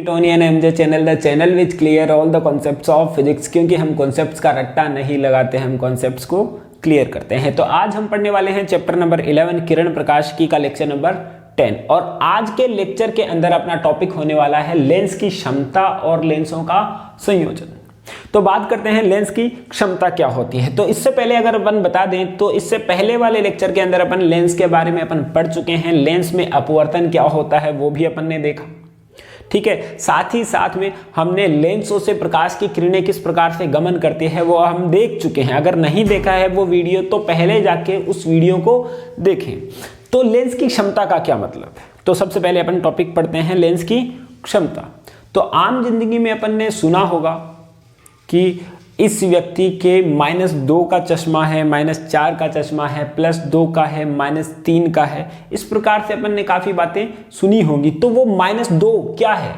Newtonian MJ channel, the channel which clear all the concepts of physics. क्योंकि हम concepts का रट्टा नहीं लगाते, हम कॉन्सेप्ट्स को क्लियर करते हैं। तो आज हम पढ़ने वाले हैं चैप्टर नंबर 11 किरण प्रकाशिकी का लेक्चर नंबर 10। और आज के लेक्चर के अंदर अपना टॉपिक होने वाला है लेंस की क्षमता और लेंसों का संयोजन। तो बात करते हैं लेंस की क्षमता क्या होती है। तो इससे पहले अगर अपन बता दें तो इससे पहले वाले लेक्चर के अंदर अपन लेंस के बारे में अपन पढ़ चुके हैं। लेंस में अपवर्तन क्या होता है वो भी अपन ने देखा, ठीक है। साथ ही साथ में हमने लेंसों से प्रकाश की किरणें किस प्रकार से गमन करती है वो हम देख चुके हैं। अगर नहीं देखा है वो वीडियो तो पहले जाके उस वीडियो को देखें। तो लेंस की क्षमता का क्या मतलब है, तो सबसे पहले अपन टॉपिक पढ़ते हैं लेंस की क्षमता। तो आम जिंदगी में अपन ने सुना होगा कि इस व्यक्ति के -2 का चश्मा है, -4 का चश्मा है, +2 का है, -3 का है। इस प्रकार से अपन ने काफी बातें सुनी होंगी। तो वो -2 क्या है,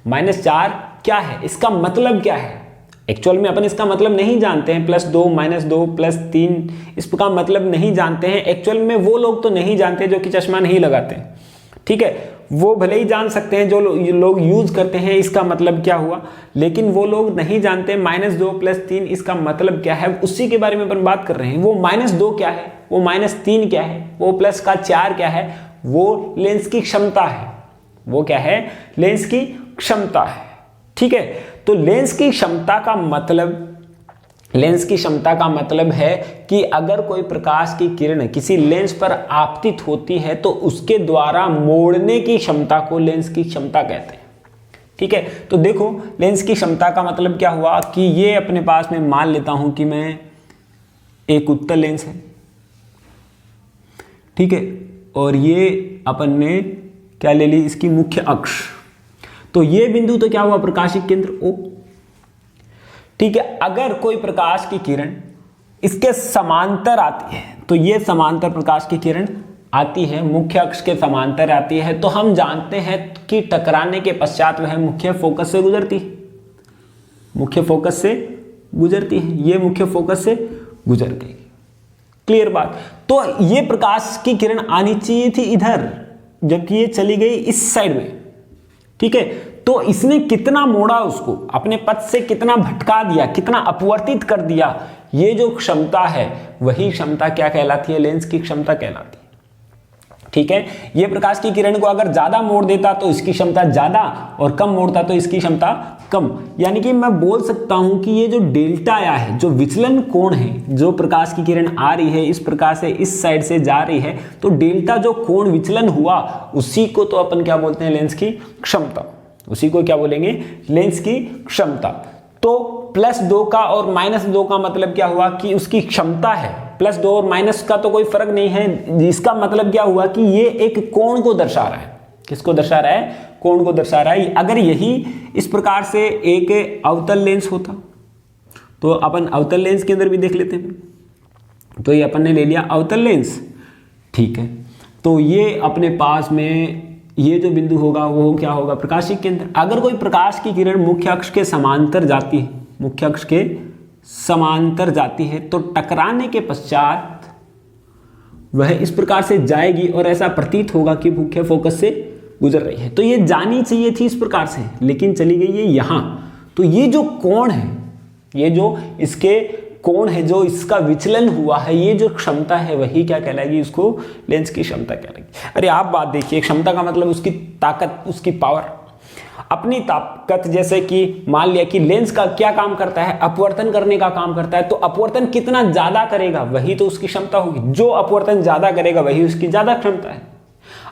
-4 क्या है, इसका मतलब क्या है? एक्चुअल में अपन इसका मतलब नहीं जानते हैं। +2, -2, +3 इसका मतलब नहीं जानते हैं। एक्चुअल में वो लोग तो नहीं जानते जो कि चश्मा नहीं लगाते, ठीक है। वो भले ही जान सकते हैं जो लोग यूज करते हैं इसका मतलब क्या हुआ, लेकिन वो लोग नहीं जानते -2 +3 इसका मतलब क्या है। उसी के बारे में अपन बात कर रहे हैं। वो -2 क्या है, वो -3 क्या है, वो +4 क्या है, वो लेंस की क्षमता है। वो क्या है, लेंस की क्षमता है, ठीक है। तो लेंस की क्षमता का मतलब है कि अगर कोई प्रकाश की किरण किसी लेंस पर आपतित होती है तो उसके द्वारा मोड़ने की क्षमता को लेंस की क्षमता कहते हैं, ठीक है। तो देखो लेंस की क्षमता का मतलब क्या हुआ कि ये अपने पास में मान लेता हूं कि मैं एक उत्तल लेंस है, ठीक है, और ये अपन ने क्या ले ली, इसकी मुख्य अक्ष। तो ये बिंदु तो क्या हुआ, प्रकाशिक केंद्र O, ठीक है। अगर कोई प्रकाश की किरण इसके समांतर आती है तो ये समांतर प्रकाश की किरण आती है, मुख्य अक्ष के समांतर आती है, तो हम जानते हैं कि टकराने के पश्चात वह मुख्य फोकस से गुजरती है, मुख्य फोकस से गुजरती है। ये मुख्य फोकस से गुजर गई, क्लियर बात। तो ये प्रकाश की किरण आनी चाहिए थी इधर, जबकि ये चली गई इस साइड में, ठीक है। तो इसने कितना मोड़ा, उसको अपने पथ से कितना भटका दिया, कितना अपवर्तित कर दिया। ये जो क्षमता है वही क्षमता क्या कहलाती है, लेंस की क्षमता कहलाती है, ठीक है। ये प्रकाश की किरण को अगर ज्यादा मोड़ देता तो इसकी क्षमता ज्यादा, और कम मोड़ता तो इसकी क्षमता कम। यानी कि मैं बोल सकता हूं कि ये जो डेल्टा आया है, जो विचलन कोण है, जो प्रकाश की किरण आ रही है इस प्रकार से इस साइड से जा रही है, तो डेल्टा जो कोण विचलन हुआ उसी को तो अपन क्या बोलते हैं, लेंस की क्षमता। उसी को क्या बोलेंगे, लेंस की क्षमता। तो +2 का और -2 का मतलब क्या हुआ कि उसकी क्षमता है। +2 और माइनस का तो कोई फर्क नहीं है, इसका मतलब क्या हुआ कि ये एक कोण को दर्शा रहा है। किसको दर्शा रहा है, कोण को दर्शा रहा है। अगर यही इस प्रकार से एक अवतल लेंस होता तो अपन अवतल लेंस के अंदर भी देख लेते हैं। तो ये अपन ने ले लिया अवतल लेंस, ठीक है। तो ये अपने पास में ये जो बिंदु होगा वो क्या होगा, प्रकाशिक केंद्र। अगर कोई प्रकाश की किरण मुख्य अक्ष के समांतर जाती है, मुख्य अक्ष के समांतर जाती है, तो टकराने के पश्चात वह इस प्रकार से जाएगी और ऐसा प्रतीत होगा कि मुख्य फोकस से गुजर रही है। तो ये जानी चाहिए थी इस प्रकार से, लेकिन चली गई है यहां। तो ये जो कोण है, ये जो इसके कोण है, जो इसका विचलन हुआ है, ये जो क्षमता है वही क्या कहलाएगी, उसको लेंस की क्षमता कहलाएगी। अरे आप बात देखिए, क्षमता का मतलब उसकी ताकत, उसकी पावर, अपनी ताकत। जैसे कि मान लिया कि लेंस का क्या काम करता है, अपवर्तन करने का काम करता है। तो अपवर्तन कितना ज्यादा करेगा वही तो उसकी क्षमता होगी। जो अपवर्तन ज्यादा करेगा वही उसकी ज्यादा क्षमता है।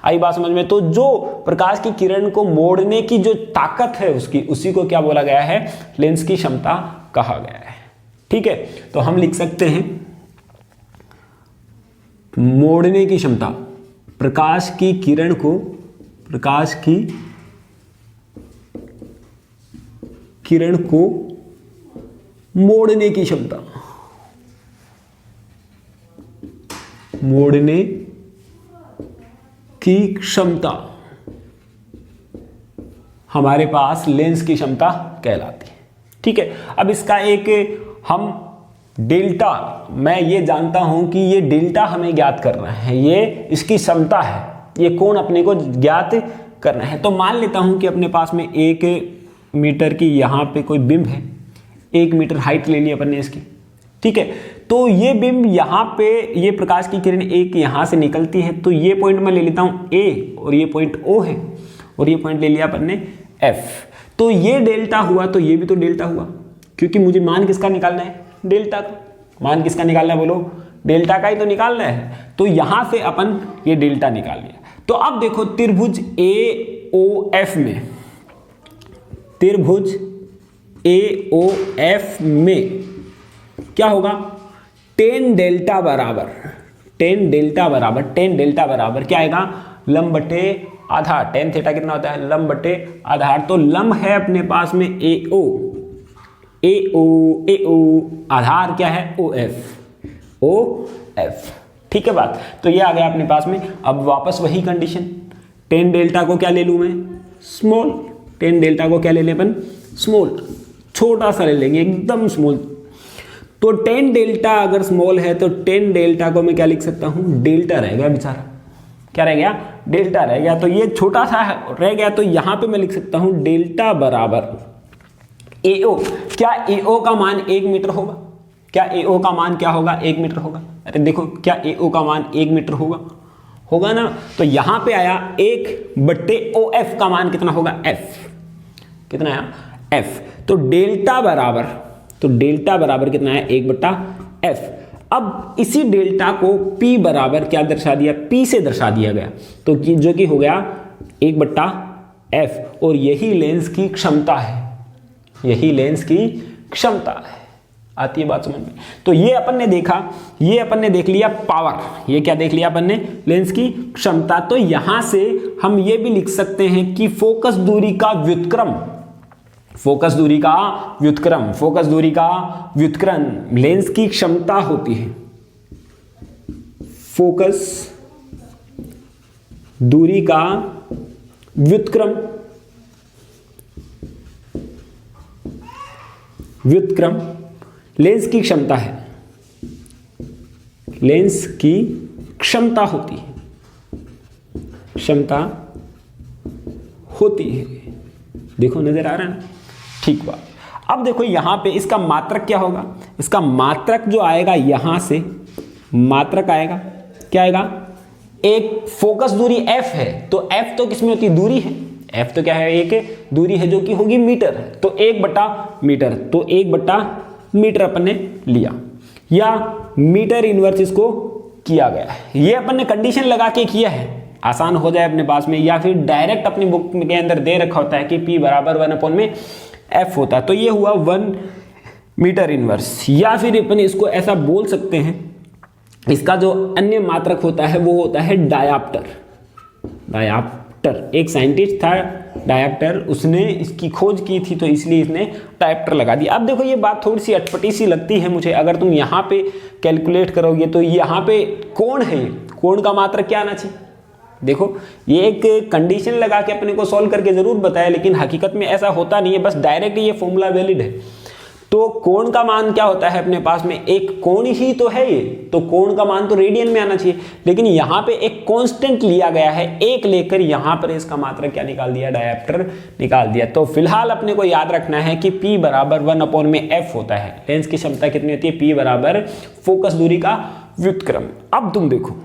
आई बात समझ में। तो जो प्रकाश की किरण को मोड़ने की जो ताकत है उसकी, उसी को क्या बोला गया है, लेंस की क्षमता कहा गया है, ठीक है। तो हम लिख सकते हैं मोड़ने की क्षमता, प्रकाश की किरण को, प्रकाश की किरण को मोड़ने की क्षमता, मोड़ने की क्षमता हमारे पास लेंस की क्षमता कहलाती है, ठीक है। अब इसका एक हम डेल्टा, मैं ये जानता हूं कि ये डेल्टा हमें ज्ञात करना है, ये इसकी क्षमता है, ये कोण अपने को ज्ञात करना है। तो मान लेता हूं कि अपने पास में 1 मीटर की यहाँ पे कोई बिंब है, 1 मीटर हाइट ले ली अपन ने इसकी, ठीक है। तो ये बिंब यहाँ पे, ये प्रकाश की किरण एक यहाँ से निकलती है, तो ये पॉइंट मैं ले लेता हूँ ए और ये पॉइंट ओ है, और ये पॉइंट ले लिया अपन ने एफ। तो ये डेल्टा हुआ, तो ये भी तो डेल्टा हुआ, क्योंकि मुझे मान किसका निकालना है, डेल्टा का। मान किसका निकालना है बोलो, डेल्टा का ही तो निकालना है। तो यहां से अपन ये डेल्टा निकाल लिया। तो अब देखो त्रिभुज AOF में, त्रिभुज AOF में क्या होगा, टेन डेल्टा बराबर क्या आएगा, लंब बटे आधार। टेन थीटा कितना होता है, लंब बटे आधार। तो लंब है अपने पास में AO, आधार क्या है OF, ठीक है बात। तो ये आ गया अपने पास में। अब वापस वही कंडीशन, टेन डेल्टा को क्या ले लूं मैं, स्मॉल। टेन डेल्टा को क्या ले लें अपन, स्मॉल, छोटा सा ले लेंगे, एकदम स्मॉल। तो टेन डेल्टा अगर स्मॉल है तो टेन डेल्टा को मैं क्या लिख सकता हूं, डेल्टा रह गया बेचारा, क्या रह गया, डेल्टा रह गया। तो ये छोटा सा रह गया, तो यहां पे मैं लिख सकता हूं डेल्टा बराबर AO। क्या AO का मान 1 मीटर होगा, क्या AO का मान क्या होगा, 1 मीटर होगा। अरे देखो, क्या AO का मान 1 मीटर होगा ना। तो यहां पे आया 1 बट्टे OF का मान कितना होगा, F, कितना आया, F। तो डेल्टा बराबर कितना है, 1 बट्टा F। अब इसी डेल्टा को P बराबर क्या दर्शा दिया, P से दर्शा दिया गया, तो जो कि हो गया 1 बट्टा F। और यही लेंस की क्षमता है, यही लेंस की क्षमता है। आती है बात समझ में। तो ये अपन ने देखा, ये अपन ने देख लिया पावर, ये क्या देख लिया अपन ने, लेंस की क्षमता। तो यहां से हम ये भी लिख सकते हैं कि फोकस दूरी का व्युत्क्रम, फोकस दूरी का व्युत्क्रम लेंस की क्षमता होती है। फोकस दूरी का व्युत्क्रम लेंस की क्षमता है, लेंस की क्षमता होती है, देखो नजर आ रहा है ना, ठीक बात। अब देखो यहां पे इसका मात्रक क्या होगा, इसका मात्रक जो आएगा यहां से मात्रक आएगा, क्या आएगा, एक फोकस दूरी F है, तो F तो किसमें होती है, दूरी है, F तो क्या है, एक दूरी है जो कि होगी मीटर, तो 1 बट्टा मीटर, तो 1 बट्टा मीटर अपन ने लिया, या मीटर इनवर्स इसको किया गया है। ये अपन ने कंडीशन लगा के किया है, आसान हो जाए अपने पास में, या फिर डायरेक्ट अपनी बुक के अंदर दे रखा होता है कि P बराबर 1/F होता है। तो ये हुआ 1 मीटर इनवर्स, या फिर अपन इसको ऐसा बोल सकते हैं, इसका जो अन्य मात्रक होता है वो होता है डायाप्टर। एक साइंटिस्ट था डायाप्टर, उसने इसकी खोज की थी, तो इसलिए इसने डायाप्टर लगा दिया। अब देखो ये बात थोड़ी सी अटपटी सी लगती है मुझे, अगर तुम यहाँ पे कैलकुलेट करोगे तो यहाँ पे कोण है, कोण का मात्रक क्या आना चाहिए। देखो ये एक कंडीशन लगा के अपने को सॉल्व करके जरूर बताया, लेकिन हकीकत में ऐसा होता नहीं है, बस डायरेक्ट ये फॉर्मूला वैलिड है। तो कोण का मान क्या होता है अपने पास में, एक कोण ही तो है ये, तो कोण का मान तो रेडियन में आना चाहिए, लेकिन यहाँ पे एक कांस्टेंट लिया गया है, एक लेकर यहाँ पर इसका मात्रक क्या निकाल दिया, डायप्टर निकाल दिया। तो फिलहाल अपने को याद रखना है कि P बराबर 1/F होता है। लेंस की क्षमता कितनी होती है, P बराबर फोकस दूरी का व्युत्क्रम। अब तुम देखो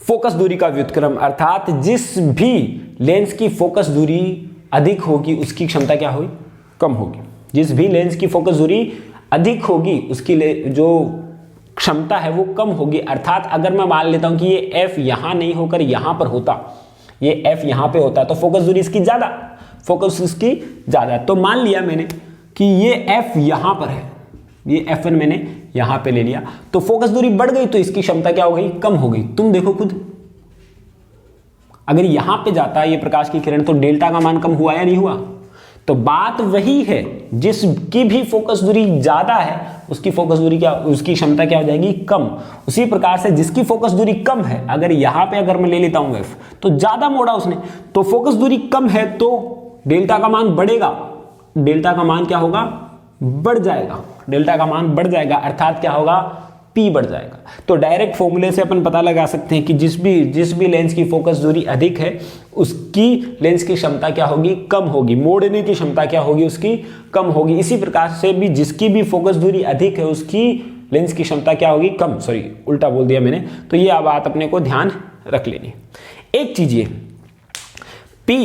फोकस दूरी का व्युत्क्रम, अर्थात जिस भी लेंस की फोकस दूरी अधिक होगी उसकी क्षमता क्या होगी, कम होगी। जिस भी लेंस की फोकस दूरी अधिक होगी उसकी जो क्षमता है वो कम होगी। अर्थात अगर मैं मान लेता हूं कि ये F यहां नहीं होकर यहां पर होता, ये F यहां पे होता, तो फोकस दूरी इसकी ज्यादा, तो मान लिया मैंने कि ये F यहां पर है, ये F1 मैंने यहां पे ले लिया, तो फोकस दूरी बढ़ गई तो इसकी क्षमता क्या हो गई, कम हो गई। तुम देखो खुद, अगर यहां पे जाता ये प्रकाश की किरण तो डेल्टा का मान कम हुआ या नहीं हुआ। तो बात वही है, जिसकी भी फोकस दूरी ज्यादा है उसकी फोकस दूरी क्या, उसकी क्षमता क्या हो जाएगी, कम। उसी प्रकार से जिसकी फोकस दूरी कम है, अगर यहां पे अगर मैं ले लेता हूं F, तो ज्यादा मोड़ा उसने, तो फोकस दूरी कम है तो डेल्टा का मान बढ़ेगा, डेल्टा का मान क्या होगा, बढ़ जाएगा, डेल्टा का मान बढ़ जाएगा। अर्थात क्या होगा, P बढ़ जाएगा। तो डायरेक्ट फॉर्मूले से अपन पता लगा सकते हैं कि जिस भी लेंस की फोकस दूरी अधिक है उसकी लेंस की क्षमता क्या होगी, कम होगी, मोड़ने की क्षमता क्या होगी, उसकी कम होगी। इसी प्रकार से भी जिसकी भी फोकस दूरी अधिक है उसकी लेंस की क्षमता क्या होगी, कम। सॉरी, उल्टा बोल दिया मैंने। तो ये बात अपने को ध्यान रख लेनी। एक चीज ये P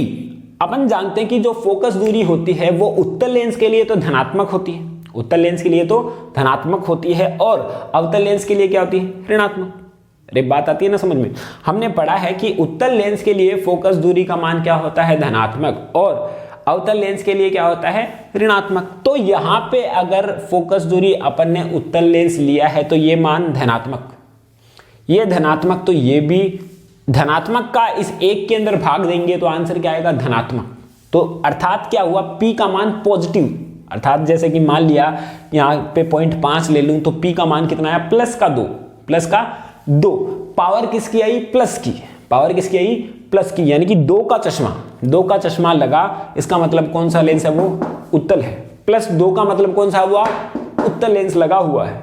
अपन जानते हैं कि जो फोकस दूरी होती है वो उत्तल लेंस के लिए तो धनात्मक होती है, उत्तल लेंस के लिए तो धनात्मक होती है, और अवतल लेंस के लिए क्या होती है, ऋणात्मक। अरे बात आती है ना समझ में। हमने पढ़ा है कि उत्तल लेंस के लिए फोकस दूरी का मान क्या होता है, धनात्मक, और अवतल लेंस के लिए क्या होता है, ऋणात्मक। तो यहां पे अगर फोकस दूरी अपन ने उत्तल लेंस लिया है तो ये मान धनात्मक, ये धनात्मक, तो ये भी धनात्मक का इस एक के अंदर भाग देंगे तो आंसर क्या आएगा, धनात्मक। तो अर्थात क्या हुआ, P का मान पॉजिटिव, अर्थात जैसे कि मान लिया यहाँ पे 0.5 ले लूं तो P का मान कितना आया, +2। पावर किसकी आई, प्लस की, पावर किसकी आई, प्लस की, यानी कि 2 का चश्मा लगा, इसका मतलब कौन सा लेंस है, वो उत्तल है। +2 का मतलब कौन सा हुआ, उत्तल लेंस लगा हुआ है।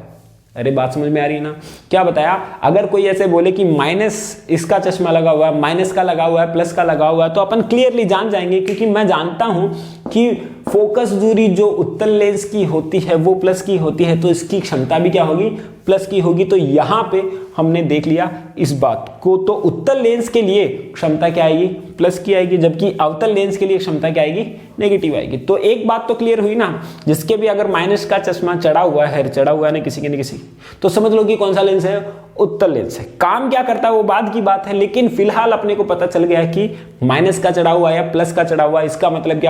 अरे बात समझ में आ रही है ना। क्या बताया, अगर कोई ऐसे बोले कि माइनस इसका चश्मा लगा हुआ है, माइनस का लगा हुआ है, प्लस का लगा हुआ है, तो अपन क्लियरली जान जाएंगे, क्योंकि मैं जानता हूं कि फोकस दूरी जो उत्तल लेंस की होती है वो प्लस की होती है, तो इसकी क्षमता भी क्या होगी, प्लस की होगी। तो यहां पे हमने देख लिया इस बात को। तो उत्तल लेंस के लिए क्षमता क्या आएगी, प्लस की आएगी, जबकि अवतल लेंस के लिए क्षमता क्या आएगी, नेगेटिव आएगी। तो एक बात तो क्लियर हुई ना, जिसके भी अगर माइनस का चश्मा चढ़ा हुआ है ना किसी के न किसी, तो समझ लो कि कौन सा लेंस है, उत्तल लेंस है। काम क्या करता है वो बाद की बात है, लेकिन फिलहाल अपने को पता चल गया कि माइनस का चढ़ा हुआ या प्लस का चढ़ा हुआ, इसका मतलब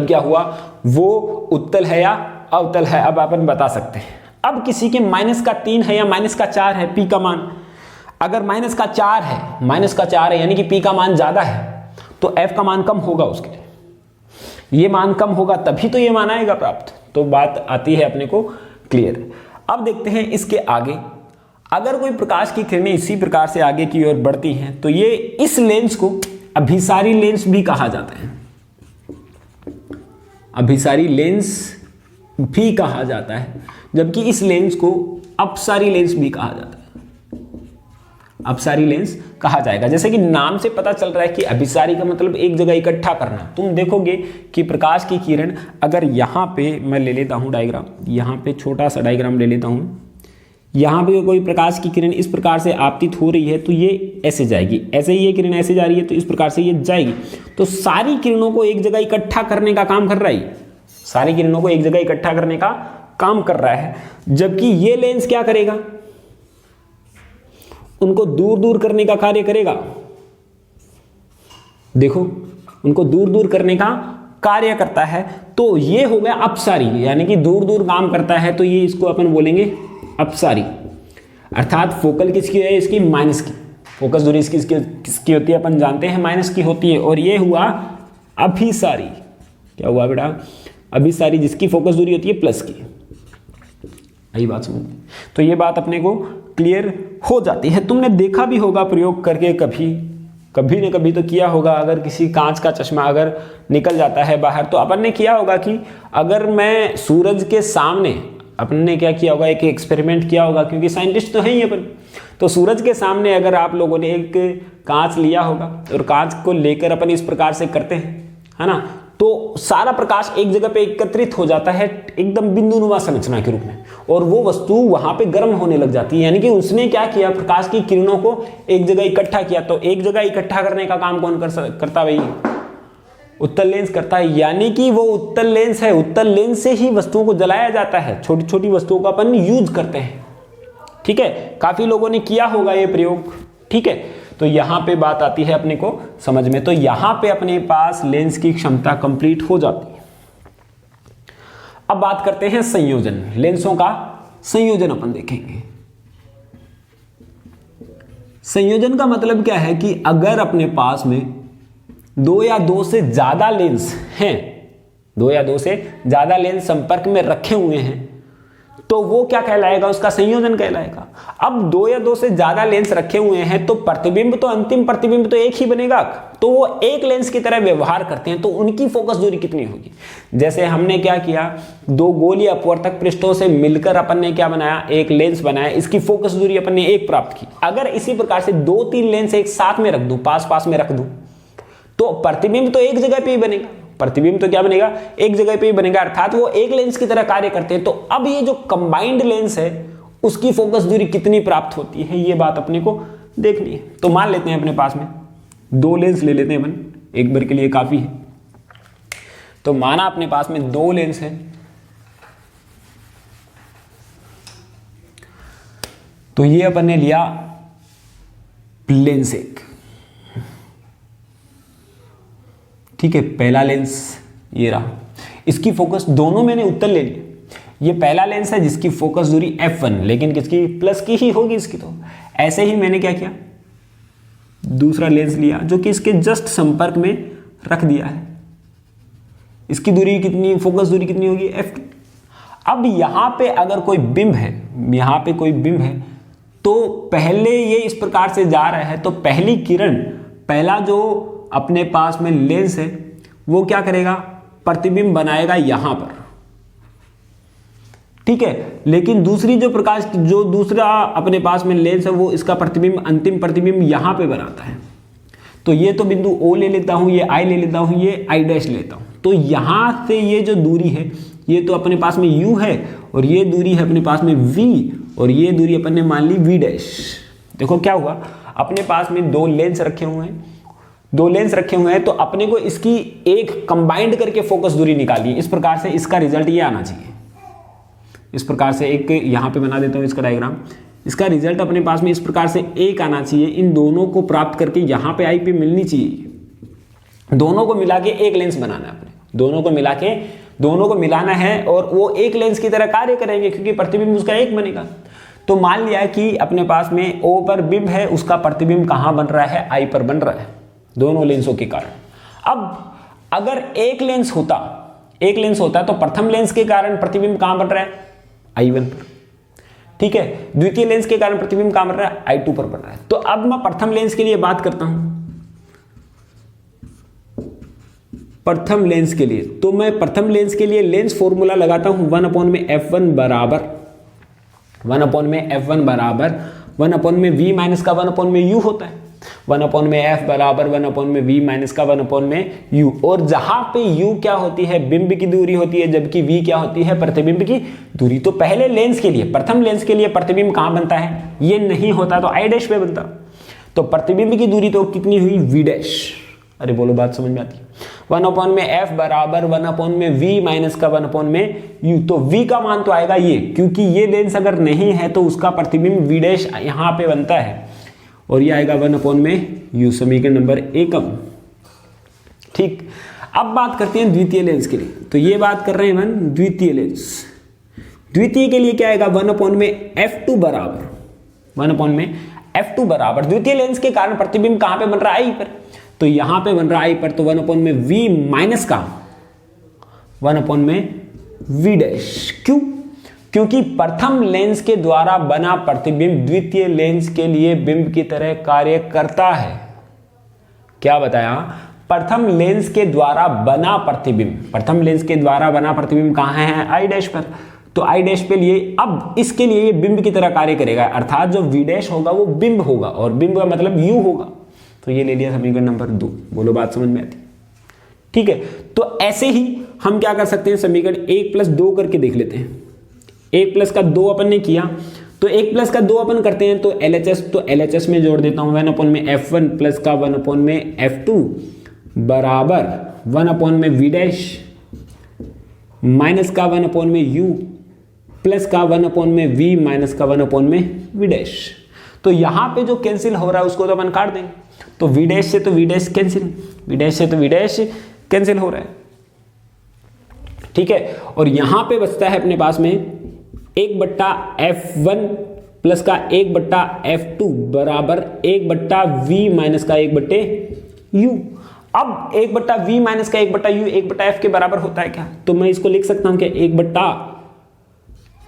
क्या हुआ, वो उत्तल है या अवतल है, अब अपन बता सकते हैं। अब किसी के -3 है या -4 है P का मान, अगर -4 है यानी कि P का मान ज्यादा है तो F का मान कम होगा, उसके लिए ये मान कम होगा, तभी तो ये मान आएगा प्राप्त। तो बात आती है अपने को क्लियर। अब देखते हैं इसके आगे, अगर कोई प्रकाश की किरणें इसी प्रकार से आगे की ओर बढ़ती हैं तो ये इस लेंस को अभिसारी लेंस भी कहा जाता है, अभिसारी लेंस भी कहा जाता है, जबकि इस लेंस को अपसारी लेंस भी कहा जाता है, अपसारी लेंस कहा जाएगा। जैसे कि नाम से पता चल रहा है कि अभिसारी का मतलब एक जगह इकट्ठा करना। तुम देखोगे कि प्रकाश की किरण अगर यहाँ पे मैं ले लेता हूँ डायग्राम, यहाँ पे छोटा सा डायग्राम ले लेता हूँ, यहाँ पे कोई प्रकाश की किरण इस प्रकार से आपतित हो रही है तो ये ऐसे जाएगी, ऐसे ही ये किरण ऐसे जा रही है तो इस प्रकार से ये जाएगी। तो सारी किरणों को एक जगह इकट्ठा करने का काम कर रहा है, सारी किरणों को एक जगह इकट्ठा करने का काम कर रहा है, जबकि ये लेंस क्या करेगा, उनको दूर दूर करने का कार्य करेगा। देखो, उनको दूर दूर करने का कार्य करता है। तो ये हो गया अपसारी, यानी कि दूर दूर काम करता है, तो ये इसको अपन बोलेंगे अपसारी। अर्थात फोकल किसकी है, इसकी माइनस की, फोकस दूरी इसकी किसकी होती है अपन जानते हैं, माइनस की होती है। और ये हुआ अभिसारी, क्या हुआ बेटा, अभिसारी, जिसकी फोकस दूरी होती है प्लस की। यही बात समझ। तो ये बात अपने को क्लियर हो जाती है। तुमने देखा भी होगा प्रयोग करके, कभी न कभी तो किया होगा। अगर किसी कांच का चश्मा अगर निकल जाता है बाहर, तो अपन ने किया होगा कि अगर मैं सूरज के सामने, अपन ने क्या किया होगा, एक एक्सपेरिमेंट किया होगा, क्योंकि साइंटिस्ट तो हैं ही अपन। तो सूरज के सामने अगर आप लोगों ने एक कांच लिया होगा और कांच को लेकर अपन इस प्रकार से करते हैं, है ना, तो सारा प्रकाश एक जगह पे एकत्रित हो जाता है एकदम बिंदुनुमा संरचना के रूप में, और वो वस्तु वहां पे गर्म होने लग जाती है। यानी कि उसने क्या किया, प्रकाश की किरणों को एक जगह इकट्ठा किया। तो एक जगह इकट्ठा करने का काम कौन करता भाई, उत्तल लेंस करता है। यानी कि वो उत्तल लेंस है, उत्तल लेंस से ही वस्तुओं को जलाया जाता है, छोटी छोटी वस्तुओं का अपन यूज करते हैं। ठीक है, काफी लोगों ने किया होगा ये प्रयोग। ठीक है, तो यहां पे बात आती है अपने को समझ में। तो यहां पे अपने पास लेंस की क्षमता कंप्लीट हो जाती है। अब बात करते हैं संयोजन, लेंसों का संयोजन अपन देखेंगे। संयोजन का मतलब क्या है कि अगर अपने पास में 2 या 2 से ज्यादा लेंस हैं, 2 या 2 से ज्यादा लेंस संपर्क में रखे हुए हैं, तो वो क्या कहलाएगा, उसका संयोजन कहलाएगा। अब दो या दो से ज्यादा लेंस रखे हुए हैं तो प्रतिबिंब तो अंतिम प्रतिबिंब तो एक ही बनेगा, तो वो एक लेंस की तरह व्यवहार करते हैं, तो उनकी फोकस दूरी कितनी होगी। जैसे हमने क्या किया, दो गोल या अपवर्तक पृष्ठों से मिलकर अपन ने क्या बनाया, एक लेंस बनाया, इसकी फोकस दूरी अपन ने एक प्राप्त की। अगर इसी प्रकार से दो तीन लेंस एक साथ में रख दूं, पास पास में रख दूं, तो प्रतिबिंब तो एक जगह पे ही बनेगा, प्रतिबिंब तो क्या बनेगा, एक जगह पे ही बनेगा, अर्थात वो एक लेंस की तरह कार्य करते हैं। तो अब ये जो कंबाइंड लेंस है उसकी फोकस दूरी कितनी प्राप्त होती है, ये बात अपने को देखनी है। तो मान लेते हैं अपने पास में दो लेंस ले लेते हैं अपन, एक बार के लिए काफी है। तो माना अपने पास में दो लेंस है, तो ये अपन ने लिया लेंस एक, ठीक है, पहला लेंस ये रहा, इसकी फोकस, दोनों मैंने उत्तर ले लिए। ये पहला लेंस है जिसकी फोकस दूरी f1, लेकिन किसकी, प्लस की ही होगी इसकी। तो ऐसे ही मैंने क्या किया, दूसरा लेंस लिया जो कि इसके जस्ट संपर्क में रख दिया है, इसकी दूरी कितनी, फोकस दूरी कितनी होगी, f2। अब यहां पे अगर कोई बिंब है, यहां पे कोई बिंब है, तो पहले ये इस प्रकार से जा रहा है, तो पहली किरण, पहला जो अपने पास में लेंस है वो क्या करेगा, प्रतिबिंब बनाएगा यहां पर, ठीक है। लेकिन दूसरी जो प्रकाश, जो दूसरा अपने पास में लेंस है वो इसका प्रतिबिंब, अंतिम प्रतिबिंब यहां पे बनाता है। तो ये तो बिंदु O ले लेता हूं, ये I ले लेता हूं, ये I डैश लेता हूं। तो यहां से ये जो दूरी है ये तो अपने पास में U है, और ये दूरी है अपने पास में V, और ये दूरी अपन ने मान ली V डैश। देखो क्या हुआ, अपने पास में दो लेंस रखे हुए हैं, दो लेंस रखे हुए हैं, तो अपने को इसकी एक कंबाइंड करके फोकस दूरी निकाली है। इस प्रकार से इसका रिजल्ट ये आना चाहिए, इस प्रकार से एक यहां पे बना देता हूं इसका डायग्राम। इसका रिजल्ट अपने पास में इस प्रकार से एक आना चाहिए, इन दोनों को प्राप्त करके यहां पे आई पे मिलनी चाहिए। दोनों को मिला के एक लेंस बनाना है अपने, दोनों को मिला के, दोनों को मिलाना है, और वो एक लेंस की तरह कार्य करेंगे क्योंकि प्रतिबिंब उसका एक बनेगा। तो मान लिया कि अपने पास में O पर बिंब है, उसका प्रतिबिंब कहां बन रहा है, I पर बन रहा है, दोनों लेंसों के कारण। अब अगर एक लेंस होता तो प्रथम लेंस के कारण प्रतिबिंब कहां बन रहा है, I1 पर, ठीक है। द्वितीय लेंस के कारण प्रतिबिंब कहां बन रहा है, I2 पर बन रहा है। तो अब मैं प्रथम लेंस के लिए बात करता हूं, प्रथम लेंस के लिए, तो मैं प्रथम लेंस के लिए लेंस फॉर्मूला लगाता हूं, 1/f1 बराबर 1/f1 बराबर 1/v माइनस का 1/u होता है। 1/f बराबर 1/v माइनस का 1/u, और जहां पे u क्या होती है, बिंब की दूरी होती है, जबकि v क्या होती है, प्रतिबिंब की दूरी। तो पहले लेंस के लिए, प्रथम लेंस के लिए प्रतिबिंब कहां बनता है, ये नहीं होता तो I डैश पे बनता। तो प्रतिबिंब की दूरी तो कितनी हुई, v डैश। अरे बोलो, बात समझ में आती है। 1/f बराबर 1/v माइनस का 1/u, तो v का मान तो आएगा ये, क्योंकि ये लेंस अगर नहीं है तो उसका प्रतिबिंब v डैश यहां पे बनता है, और ये आएगा 1/u, समीकरण नंबर 1। ठीक, अब बात करते हैं द्वितीय लेंस के लिए। तो ये बात कर रहे हैं हम द्वितीय लेंस। द्वितीय के लिए क्या आएगा, 1/f2 बराबर 1/f2 बराबर, द्वितीय लेंस के कारण प्रतिबिंब कहां पे बन रहा है, I पर, तो यहां पे बन रहा है I पर, तो 1/v माइनस का 1/v डैश। क्यों, क्योंकि प्रथम लेंस के द्वारा बना प्रतिबिंब द्वितीय लेंस के लिए बिंब की तरह कार्य करता है। क्या बताया, प्रथम लेंस के द्वारा बना प्रतिबिंब, प्रथम लेंस के द्वारा बना प्रतिबिंब कहां है, I डैश पर, तो I डैश पे लिए। अब इसके लिए ये बिंब की तरह कार्य करेगा, अर्थात जो V डैश होगा वो बिंब होगा, और बिंब का मतलब U होगा। तो ये ले लिया समीकरण नंबर 2। बोलो, बात समझ में आती, ठीक है। तो ऐसे ही हम क्या कर सकते हैं, समीकरण 1+2 करके देख लेते हैं। 1+2 अपन ने किया, तो 1+2 अपन करते हैं तो LHS, तो LHS में जोड़ देता हूं, 1/f1 प्लस का 1/f2 बराबर 1/v डैश माइनस का 1/u प्लस का 1/v माइनस का 1/v डैश। तो यहां पे जो कैंसिल हो रहा है उसको तो अपन काट देंगे, तो v डैश से तो v dash cancel, v dash से तो v डैश कैंसिल हो रहा है, ठीक है। और यहां पे बचता है अपने पास में 1/f1 प्लस का 1/f2 बराबर 1/v माइनस का 1/u। अब 1/v माइनस का 1/u 1/f के बराबर होता है क्या, तो मैं इसको लिख सकता हूं कि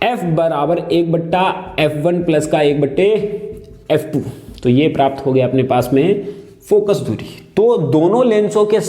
F बराबर 1/F1 प्लस का 1/F2। तो ये प्राप्त हो गया अपने पास में फोकस दूरी। तो दोनों लेंसों को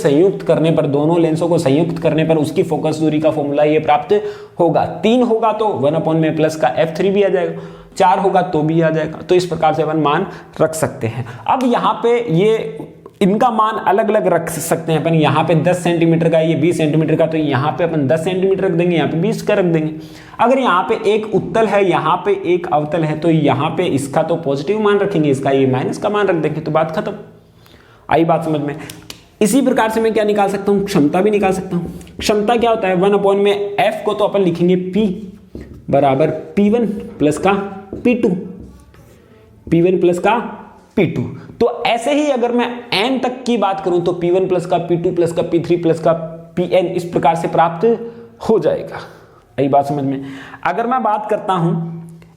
संयुक्त करने पर उसकी फोकस दूरी का फॉर्मूला ये प्राप्त होगा। 3 होगा तो 1/में प्लस का F3 भी आ जाएगा, 4 होगा तो भी आ जाएगा। तो इस प्रकार से अपन मान रख सकते हैं। अब यहाँ पे ये इनका मान अलग अलग रख सकते हैं अपन। यहाँ पे 10 सेंटीमीटर का, ये 20 सेंटीमीटर का, तो यहाँ पे अपन 10 सेंटीमीटर रख देंगे, यहाँ पे 20 का रख देंगे। अगर यहाँ पे एक उत्तल है, यहाँ पे एक अवतल है, तो यहाँ पे इसका तो पॉजिटिव मान रखेंगे, इसका ये माइनस का मान रख देंगे, तो बात खत्म। आई बात समझ में? इसी प्रकार से मैं क्या निकाल सकता हूँ, क्षमता भी निकाल सकता हूँ। क्षमता क्या होता है, 1 में F को तो अपन लिखेंगे P बराबर P1 प्लस का P2, P1 प्लस का P2। तो ऐसे ही अगर मैं n तक की बात करूं तो P1 प्लस का P2 प्लस का P3 प्लस का Pn इस प्रकार से प्राप्त हो जाएगा। यही बात समझ में? अगर मैं बात करता हूं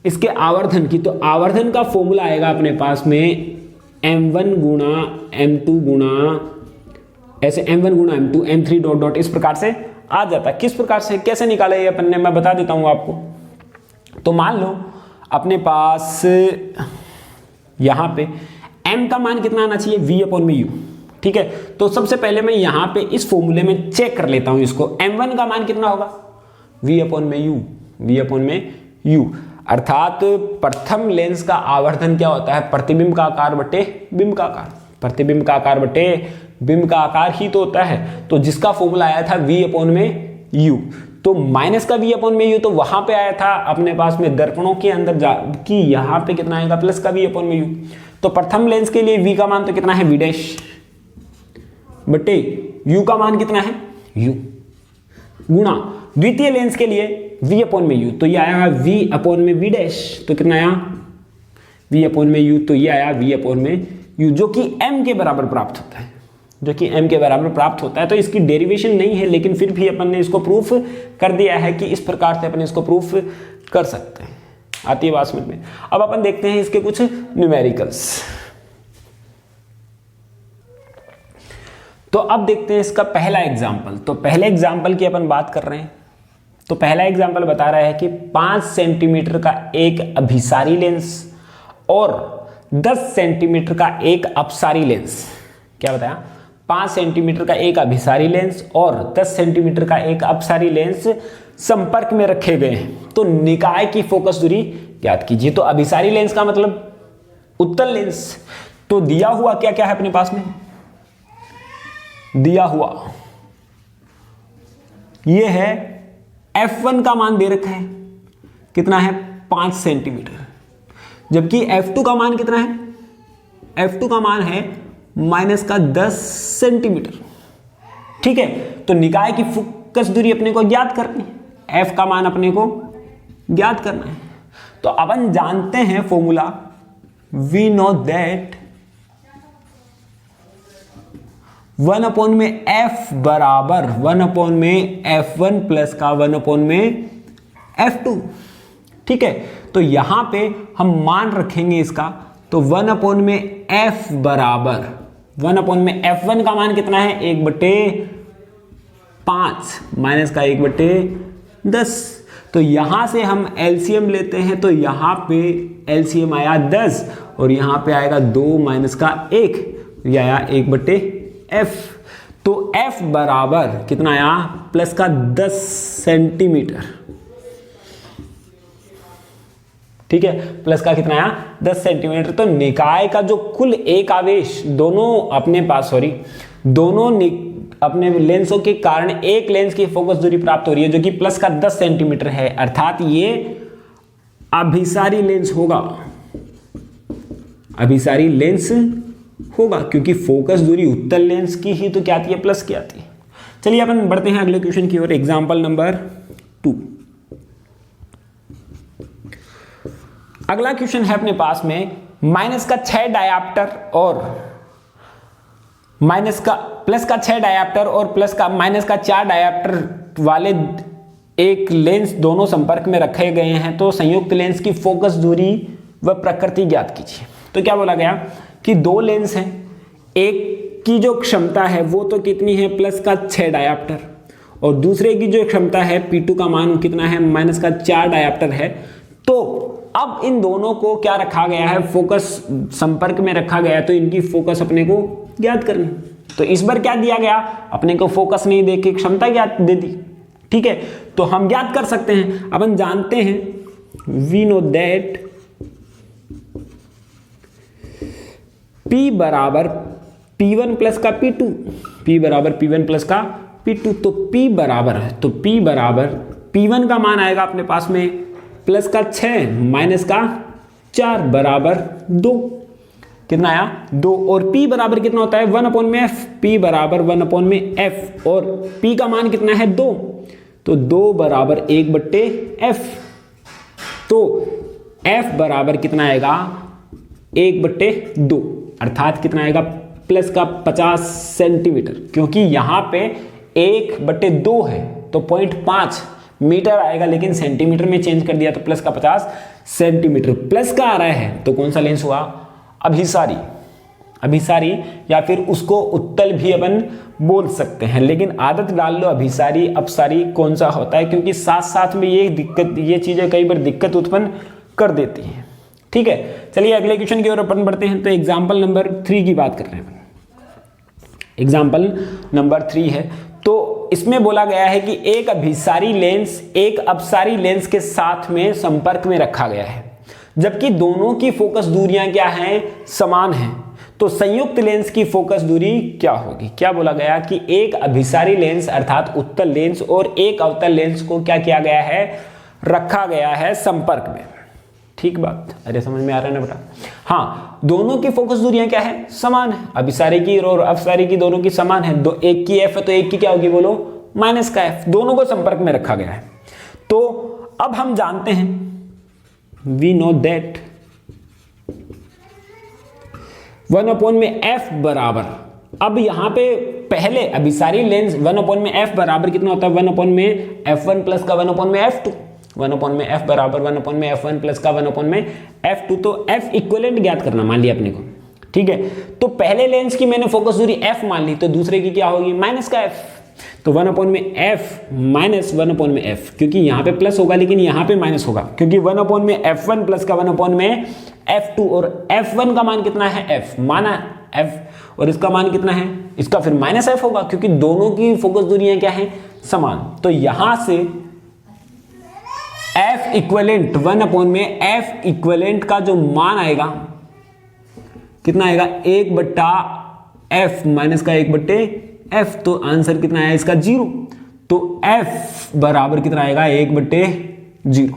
इसके आवर्धन की, तो आवर्धन का फॉर्मूला आएगा अपने पास में m1 गुणा m2 गुणा ऐसे m1 गुणा m2 m3 डॉट डॉट इस प्रकार से आ जाता है। किस प्रकार से कैसे निकाला ये अपन ने, मैं बता देता हूं आपको। तो मान लो अपने पास यहां पे m का मान कितना आना चाहिए, v/u। ठीक है, तो सबसे पहले मैं यहां पे इस फॉर्मूले में चेक कर लेता हूं इसको। m1 का मान कितना होगा, v/u, अर्थात प्रथम लेंस का आवर्धन क्या होता है, प्रतिबिंब का आकार बटे बिंब का आकार। प्रतिबिंब का आकार बटे बिंब का आकार ही तो होता है। तो जिसका फॉर्मूला आया था v/u, तो माइनस का v/u तो वहां पे आया था अपने पास में दर्पणों के अंदर कि यहां पे कितना आएगा, प्लस का v/u। तो प्रथम लेंस के लिए v का मान तो कितना है, v डैश बटे u का मान कितना है, u, गुणा द्वितीय लेंस के लिए v/u, तो ये आया v/v डैश, तो कितना आया v/u, तो ये आया v/u, जो कि m के बराबर प्राप्त होता है, जो कि m के बराबर प्राप्त होता है। तो इसकी डेरिवेशन नहीं है, लेकिन फिर भी अपन ने इसको प्रूफ कर दिया है कि इस प्रकार से अपन इसको प्रूफ कर सकते हैं। आती है बात समझ में? अब अपन देखते हैं इसके कुछ न्यूमेरिकल्स। तो अब देखते हैं इसका पहला एग्जाम्पल। तो पहले एग्जाम्पल की अपन बात कर रहे हैं। तो पहला एग्जाम्पल बता रहा है कि 5 सेंटीमीटर का एक अभिसारी लेंस और 10 सेंटीमीटर का एक अपसारी लेंस। क्या बताया, 5 सेंटीमीटर का एक अभिसारी लेंस और 10 सेंटीमीटर का एक अपसारी लेंस संपर्क में रखे गए हैं। तो निकाय की फोकस दूरी ज्ञात कीजिए। तो अभिसारी लेंस का मतलब उत्तल लेंस। तो दिया हुआ क्या क्या है अपने पास में, दिया हुआ ये है F1 का मान दे रखा है, कितना है 5 सेंटीमीटर, जबकि F2 का मान कितना है, F2 का मान है माइनस का 10 सेंटीमीटर। ठीक है, तो निकाय की फोकस दूरी अपने को ज्ञात करनी है, F का मान अपने को ज्ञात करना है। तो अपन जानते हैं फॉर्मूला, वी नो दैट 1 में F बराबर 1 में F1 प्लस का 1 में F2। ठीक है, तो यहां पे हम मान रखेंगे इसका। तो 1 में F बराबर 1 में F1 का मान कितना है, 1/5 माइनस का 1/10। तो यहां से हम एलसीएम लेते हैं, तो यहां पे एलसीएम आया 10 और यहां पे आएगा 2 माइनस का 1, ये आया 1/f। तो f बराबर कितना आया, प्लस का 10 सेंटीमीटर। ठीक है, प्लस का कितना आया 10 सेंटीमीटर। तो निकाय का जो कुल एक आवेश दोनों अपने पास दोनों अपने लेंसों के कारण एक लेंस की फोकस दूरी प्राप्त हो रही है, जो कि प्लस का 10 सेंटीमीटर है। अर्थात ये अभिसारी लेंस होगा, अभिसारी लेंस होगा, क्योंकि फोकस दूरी उत्तल लेंस की ही तो क्या आती है, प्लस की आती है। चलिए अपन बढ़ते हैं अगले क्वेश्चन की ओर। Example number 2। अगला क्वेश्चन है अपने पास में माइनस का 6 डायाप्टर और प्लस का 6 डायाप्टर और प्लस का माइनस का 4 डायाप्टर वाले एक लेंस दोनों संपर्क में रखे गए हैं। तो संयुक्त लेंस की फोकस दूरी व प्रकृति ज्ञात कीजिए। तो क्या बोला गया कि 2 लेंस हैं, एक की जो क्षमता है वो तो कितनी है, प्लस का 6 डायाप्टर, और दूसरे की जो क्षमता है P2 का मान कितना है, माइनस का 4 डायप्टर है। तो अब इन दोनों को क्या रखा गया है, फोकस संपर्क में रखा गया है, तो इनकी फोकस अपने को ज्ञात करनी। तो इस बार क्या दिया गया, अपने को फोकस नहीं दे के क्षमता ज्ञात दे दी। ठीक है, तो हम ज्ञात कर सकते हैं। अपन जानते हैं वी नो दैट P बराबर P1 प्लस का P2, P बराबर P1 प्लस का P2। तो P बराबर है, तो P बराबर P1 का मान आएगा अपने पास में प्लस का 6 माइनस का 4 बराबर 2। कितना आया 2। और P बराबर कितना होता है 1 में F, P बराबर 1 में F, और P का मान कितना है 2, तो 2 बराबर 1/F। तो F बराबर कितना आएगा 1/2, अर्थात कितना आएगा प्लस का 50 सेंटीमीटर, क्योंकि यहाँ पे 1/2 है तो 0.5 मीटर आएगा, लेकिन सेंटीमीटर में चेंज कर दिया तो प्लस का 50 सेंटीमीटर। प्लस का आ रहा है तो कौन सा लेंस हुआ, अभिसारी, अभिसारी या फिर उसको उत्तल भी अपन बोल सकते हैं, लेकिन आदत डाल लो अभिसारी अपसारी कौन सा होता है, क्योंकि साथ साथ में ये चीजें कई बार दिक्कत उत्पन्न कर देती हैं। ठीक है, चलिए अगले क्वेश्चन की ओर अपन बढ़ते हैं। तो एग्जाम्पल नंबर 3 की बात कर रहे हैं। एग्जाम्पल नंबर 3 है, तो इसमें बोला गया है कि एक अभिसारी लेंस एक अपसारी लेंस के साथ में संपर्क में रखा गया है, जबकि दोनों की फोकस दूरियां क्या हैं, समान हैं। तो संयुक्त लेंस की फोकस दूरी क्या होगी। क्या बोला गया कि एक अभिसारी लेंस अर्थात उत्तल लेंस और एक अवतल लेंस को क्या किया गया है, रखा गया है संपर्क में। ठीक बात, अरे समझ में आ रहा है ना बेटा। हाँ, दोनों की फोकस दूरियां क्या है, समान है। अभिसारी की और अपसारी की दोनों की समान है। दो एक की F है तो एक की क्या होगी बोलो, माइनस का F। दोनों को संपर्क में रखा गया है। तो अब हम जानते हैं वी नो दैट 1 में F बराबर, अब यहां पे पहले अभिसारी लेंस 1 में F बराबर कितना होता है, 1 में F1 प्लस का 1 में F2, 1 में F बराबर 1 में F1 प्लस का 1 में F2। तो F इक्विवेलेंट ज्ञात करना मान लिया अपने को। ठीक है, तो पहले लेंस की मैंने फोकस दूरी F मान ली, तो दूसरे की क्या होगी, माइनस का F। तो 1 में F माइनस 1 में F, क्योंकि यहाँ पे प्लस होगा लेकिन यहाँ पे माइनस होगा, क्योंकि 1 में F1 प्लस का 1 में F2, और F1 का मान कितना है F, माना F, और इसका मान कितना है, इसका फिर माइनस F होगा, क्योंकि दोनों की फोकस दूरियां क्या है, समान। तो यहां से F इक्विवेलेंट 1 में F इक्विवेलेंट का जो मान आएगा कितना आएगा, 1/F माइनस का 1/F। तो आंसर कितना आया इसका 0। तो F बराबर कितना आएगा 1/0,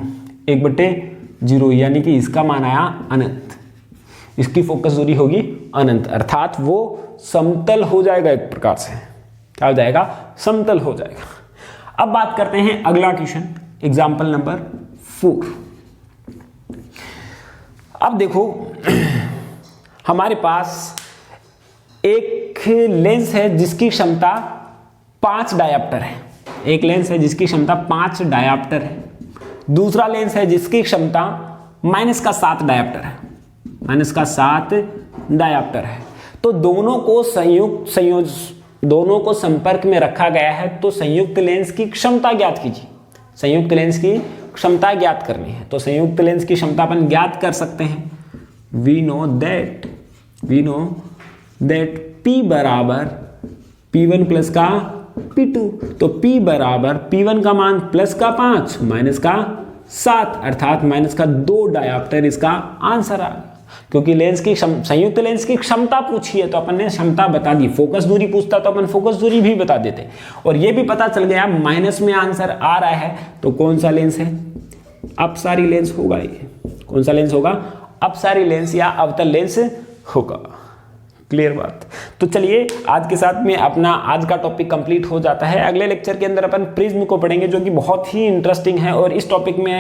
1/0, यानी कि इसका मान आया अनंत। इसकी फोकस दूरी होगी अनंत, अर्थात वो समतल हो जाएगा, एक प्रकार से क्या हो जाएगा, समतल हो जाएगा। अब बात करते हैं अगला क्वेश्चन, एग्जाम्पल नंबर 4। अब देखो हमारे पास एक लेंस है जिसकी क्षमता 5 डायप्टर है। एक लेंस है जिसकी क्षमता 5 डायप्टर है। दूसरा लेंस है जिसकी क्षमता -7 डायप्टर है, -7 डायप्टर है। तो दोनों को दोनों को संपर्क में रखा गया है। तो संयुक्त लेंस की क्षमता ज्ञात कीजिए। संयुक्त लेंस की क्षमता ज्ञात करनी है, तो संयुक्त लेंस की क्षमता अपन ज्ञात कर सकते हैं। वी नो दैट P बराबर P1 प्लस का P2। तो P बराबर P1 का मान प्लस का 5 माइनस का 7, अर्थात माइनस का 2 डायप्टर इसका आंसर आ गया। क्योंकि लेंस की संयुक्त लेंस की क्षमता पूछी है तो अपन ने क्षमता बता दी। फोकस दूरी पूछता तो अपन फोकस दूरी भी बता देते, और ये भी पता चल गया माइनस में आंसर आ रहा है। तो कौन सा लेंस है, अपसारी लेंस होगा। ये कौन सा लेंस होगा, अपसारी लेंस या अवतल लेंस होगा। क्लियर बात। तो चलिए आज के साथ में अपना आज का टॉपिक कंप्लीट हो जाता है। अगले लेक्चर के अंदर अपन प्रिज्म को पढ़ेंगे, जो कि बहुत ही इंटरेस्टिंग है, और इस टॉपिक में